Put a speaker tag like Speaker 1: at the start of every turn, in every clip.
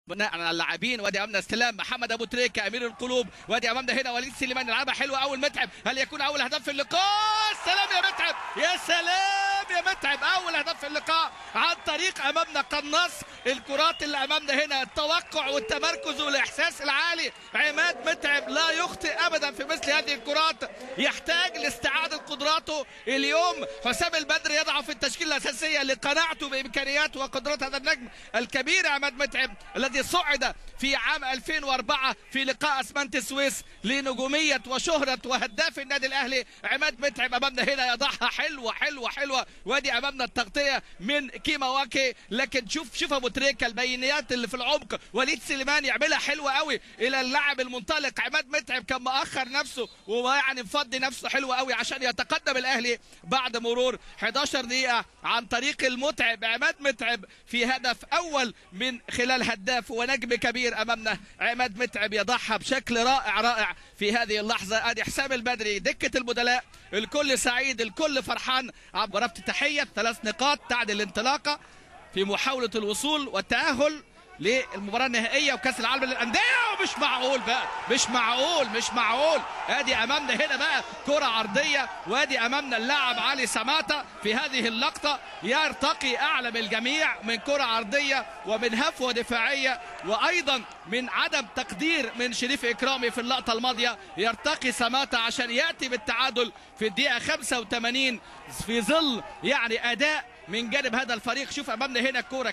Speaker 1: بناء على اللاعبين. وادي امامنا استلام محمد ابو تريكه امير القلوب. وادي امامنا هنا وليد سليمان يلعبها حلوه. اول متعب، هل يكون اول هدف في اللقاء؟ سلام يا متعب، يا سلام يا متعب، اول هدف في اللقاء عن طريق امامنا قناص الكرات اللي امامنا هنا. التوقع والتمركز والاحساس العالي. عماد متعب لا يخطئ ابدا في مثل هذه الكرات، يحتاج لاستعاده قدراته. اليوم حسام البدري يضع في التشكيله الاساسيه لقناعته بامكانيات وقدرات هذا النجم الكبير عماد متعب الذي صعد في عام 2004 في لقاء اسمنت السويس لنجوميه وشهره وهداف النادي الاهلي. عماد متعب امامنا هنا يضعها حلوه حلوه حلوه. وادي امامنا التغطيه من كيماواكي، لكن شوف ابو تريكه البينيات اللي في العمق. وليد سليمان يعملها حلوه قوي الى اللاعب المنطلق. عماد متعب كان مؤخر نفسه ويعني مفضي نفسه حلوه قوي عشان يتقدم الاهلي بعد مرور 11 دقيقه عن طريق المتعب. عماد متعب في هدف اول من خلال هداف ونجم كبير امامنا. عماد متعب يضعها بشكل رائع رائع في هذه اللحظه. ادي حسام البدري دكه البدلاء، الكل سعيد الكل فرحان. مباراه افتتاحيه 3 نقاط تعدل الانطلاقه في محاوله الوصول والتاهل للمباراه النهائيه وكاس العالم للانديه. ومش معقول بقى، مش معقول. ادي امامنا هنا بقى كره عرضيه. وادي امامنا اللاعب علي سماته في هذه اللقطه يرتقي اعلى من الجميع من كره عرضيه ومن هفوه دفاعيه وايضا من عدم تقدير من شريف اكرامي في اللقطه الماضيه. يرتقي سماته عشان ياتي بالتعادل في الدقيقه 85 في ظل يعني اداء من جانب هذا الفريق. شوف امامنا هنا الكوره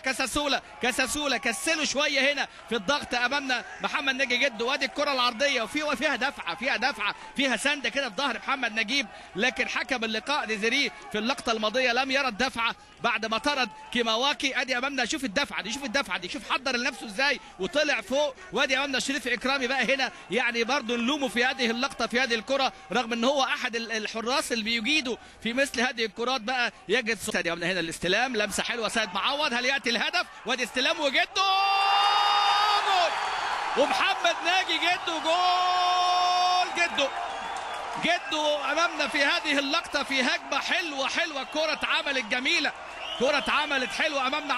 Speaker 1: كساسولا كسلوا شويه هنا في الضغط امامنا محمد ناجي جدو. وادي الكره العرضيه وفيها دفعه فيها سنده كده في ظهر محمد نجيب، لكن حكم اللقاء ديزيري في اللقطه الماضيه لم يرى الدفعه بعد ما طرد كيماواكي. ادي امامنا شوف الدفعه دي شوف حضر لنفسه ازاي وطلع فوق. وادي امامنا شريف اكرامي بقى هنا يعني برضه نلومه في هذه اللقطه في هذه الكره رغم ان هو احد الحراس اللي بيجيدوا في مثل هذه الكرات بقى يجد. ادي امامنا هنا الاستلام، لمسه حلوه سيد معوض. هل ياتي الهدف؟ وادي استلام وجده جول، ومحمد ناجي جده جول. جده امامنا في هذه اللقطه في هجمه حلوه. كره اتعملت جميله، كره اتعملت حلوه امامنا.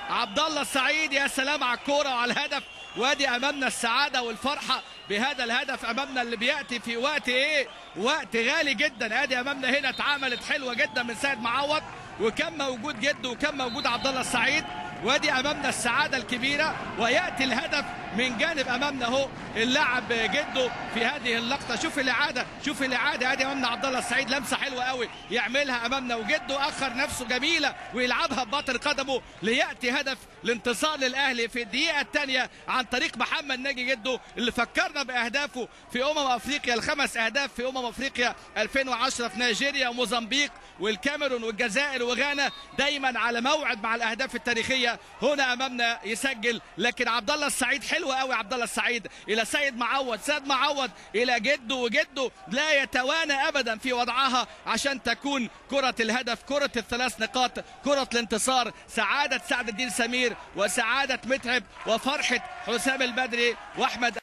Speaker 1: عبد الله السعيد يا سلام على الكوره وعلى الهدف. وادي امامنا السعاده والفرحه بهذا الهدف امامنا اللي بياتي في وقت وقت غالي جدا. ادي امامنا هنا اتعملت حلوه جدا من سيد معوض وكان موجود جده وكان موجود عبد الله السعيد. وادي امامنا السعاده الكبيره وياتي الهدف من جانب امامنا اهو اللاعب جده في هذه اللقطه. شوف الاعاده. ادي امامنا عبد الله السعيد لمسه حلوه قوي يعملها امامنا وجده اخر نفسه جميله ويلعبها بباطن قدمه لياتي هدف الانتصار للاهلي في الدقيقه الثانيه عن طريق محمد ناجي جده اللي فكرنا باهدافه في افريقيا. ال5 اهداف في افريقيا 2010 في نيجيريا وموزمبيق والكاميرون والجزائر وغانا، دايما على موعد مع الاهداف التاريخيه. هنا امامنا يسجل، لكن عبد الله السعيد حلو قوي. عبد الله السعيد الى سيد معوض الى جده، وجده لا يتوانى ابدا في وضعها عشان تكون كره الهدف، كره ال3 نقاط، كره الانتصار. سعاده سعد الدين سمير وسعاده متعب وفرحه حسام البدري واحمد